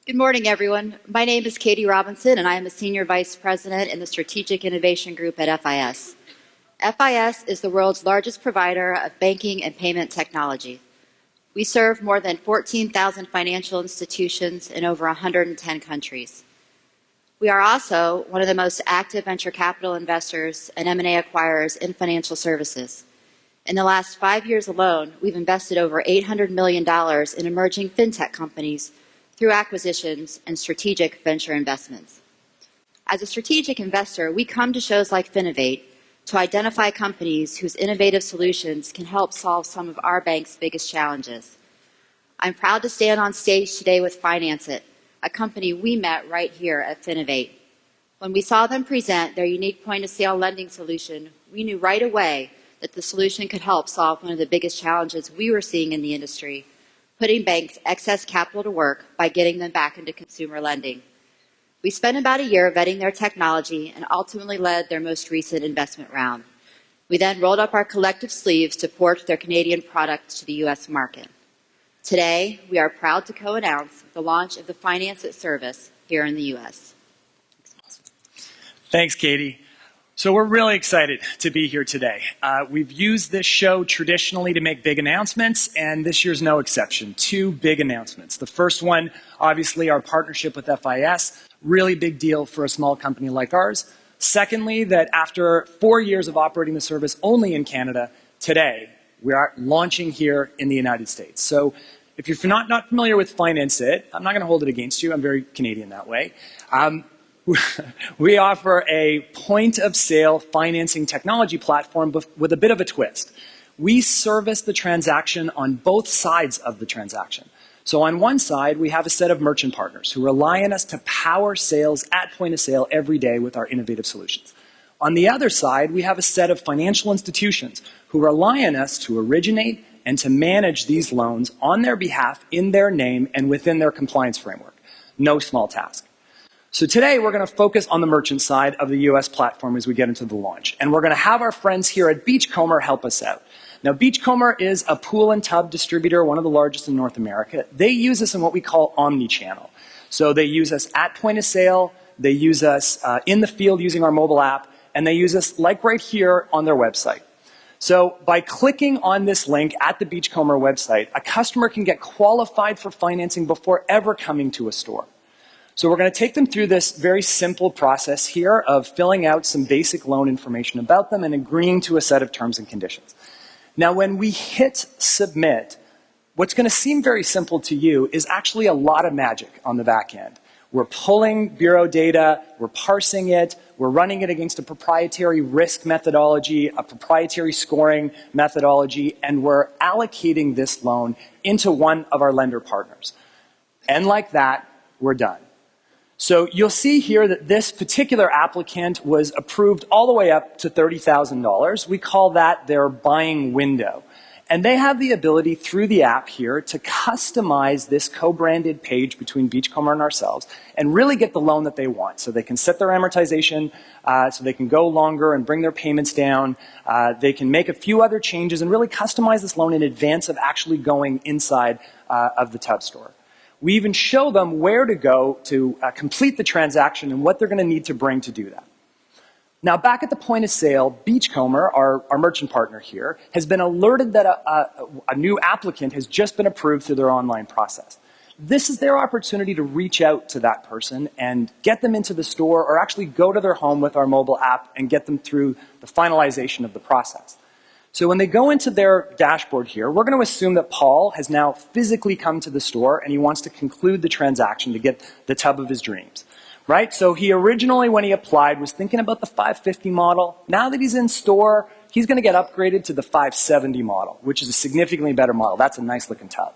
Good morning, everyone. My name is Katie Robinson, and I am a Senior Vice President in the Strategic Innovation Group at FIS. FIS is the world's largest provider of banking and payment technology. We serve more than 14,000 financial institutions in over 110 countries. We are also one of the most active venture capital investors and M&A acquirers in financial services. In the last 5 years alone, we've invested over $800 million in emerging fintech companies through acquisitions and strategic venture investments. As a strategic investor, we come to shows like Finovate to identify companies whose innovative solutions can help solve some of our bank's biggest challenges. I'm proud to stand on stage today with Financeit, a company we met right here at Finovate. When we saw them present their unique point-of-sale lending solution, we knew right away that the solution could help solve one of the biggest challenges we were seeing in the industry, putting banks' excess capital to work by getting them back into consumer lending. We spent about a year vetting their technology and ultimately led their most recent investment round. We then rolled up our collective sleeves to port their Canadian product to the U.S. market. Today, we are proud to co-announce the launch of the Financeit service here in the U.S. Thanks, Katie. So we're really excited to be here today. We've used this show traditionally to make big announcements, and this year's no exception. 2 big announcements. The first one, obviously, our partnership with FIS, really big deal for a small company like ours. Secondly, that after 4 years of operating the service only in Canada, today we are launching here in the United States. So if you're not familiar with Financeit, I'm not going to hold it against you. I'm very Canadian that way. We offer a point-of-sale financing technology platform with a bit of a twist. We service the transaction on both sides of the transaction. So on one side, we have a set of merchant partners who rely on us to power sales at point of sale every day with our innovative solutions. On the other side, we have a set of financial institutions who rely on us to originate and to manage these loans on their behalf, in their name, and within their compliance framework. No small task. So today we're going to focus on the merchant side of the US platform as we get into the launch. And we're going to have our friends here at Beachcomber help us out. Now, Beachcomber is a pool and tub distributor, one of the largest in North America. They use us in what we call omni-channel. So they use us at point of sale, they use us in the field using our mobile app, and they use us like right here on their website. So by clicking on this link at the Beachcomber website, a customer can get qualified for financing before ever coming to a store. So we're going to take them through this very simple process here of filling out some basic loan information about them and agreeing to a set of terms and conditions. Now, when we hit submit, what's going to seem very simple to you is actually a lot of magic on the back end. We're pulling bureau data, we're parsing it, we're running it against a proprietary risk methodology, a proprietary scoring methodology, and we're allocating this loan into one of our lender partners. And like that, we're done. So you'll see here that this particular applicant was approved all the way up to $30,000. We call that their buying window. And they have the ability through the app here to customize this co-branded page between Beachcomber and ourselves and really get the loan that they want. So they can set their amortization, so they can go longer and bring their payments down. They can make a few other changes and really customize this loan in advance of actually going inside of the tub store. We even show them where to go to complete the transaction and what they're going to need to bring to do that. Now, back at the point of sale, Beachcomber, our merchant partner here, has been alerted that a new applicant has just been approved through their online process. This is their opportunity to reach out to that person and get them into the store or actually go to their home with our mobile app and get them through the finalization of the process. So when they go into their dashboard here, we're going to assume that Paul has now physically come to the store and he wants to conclude the transaction to get the tub of his dreams, right? So he originally, when he applied, was thinking about the 550 model. Now that he's in store, he's going to get upgraded to the 570 model, which is a significantly better model. That's a nice looking tub.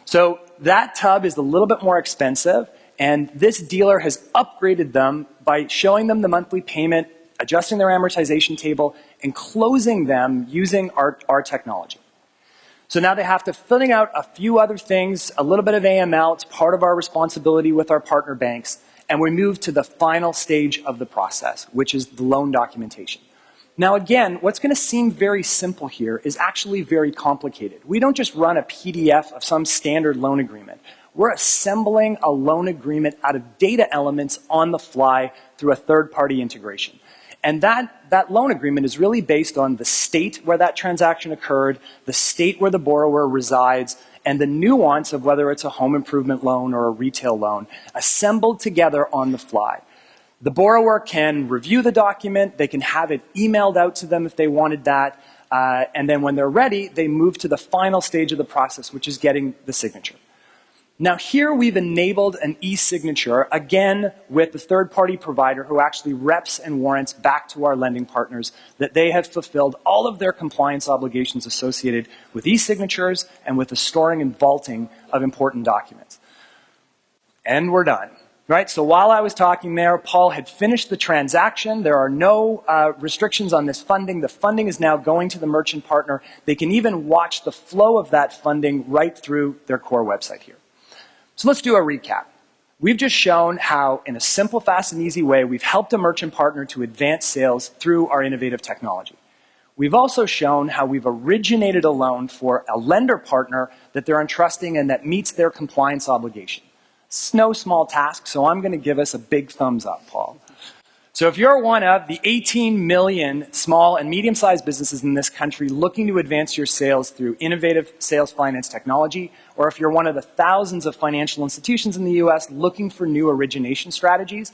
So that tub is a little bit more expensive, and this dealer has upgraded them by showing them the monthly payment, adjusting their amortization table, and closing them using our technology. So now they have to filling out a few other things, a little bit of AML. It's part of our responsibility with our partner banks. And we move to the final stage of the process, which is the loan documentation. Now again, what's going to seem very simple here is actually very complicated. We don't just run a PDF of some standard loan agreement. we're assembling a loan agreement out of data elements on the fly through a third-party integration. And that loan agreement is really based on the state where that transaction occurred, the state where the borrower resides, and the nuance of whether it's a home improvement loan or a retail loan, assembled together on the fly. The borrower can review the document, they can have it emailed out to them if they wanted that, and then when they're ready, they move to the final stage of the process, which is getting the signature. Now here we've enabled an e-signature, again with the third-party provider who actually reps and warrants back to our lending partners that they have fulfilled all of their compliance obligations associated with e-signatures and with the storing and vaulting of important documents. And we're done. Right, so while I was talking there, Paul had finished the transaction. There are no restrictions on this funding. The funding is now going to the merchant partner. They can even watch the flow of that funding right through their core website here. So let's do a recap. We've just shown how, in a simple, fast, and easy way, we've helped a merchant partner to advance sales through our innovative technology. We've also shown how we've originated a loan for a lender partner that they're entrusting and that meets their compliance obligation. It's no small task, so I'm going to give us a big thumbs up, Paul. So if you're one of the 18 million small and medium-sized businesses in this country looking to advance your sales through innovative sales finance technology, or if you're one of the thousands of financial institutions in the US looking for new origination strategies,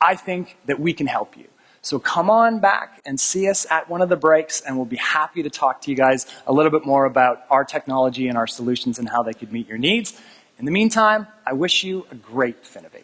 I think that we can help you. So come on back and see us at one of the breaks, and we'll be happy to talk to you guys a little bit more about our technology and our solutions and how they could meet your needs. In the meantime, I wish you a great Finovate.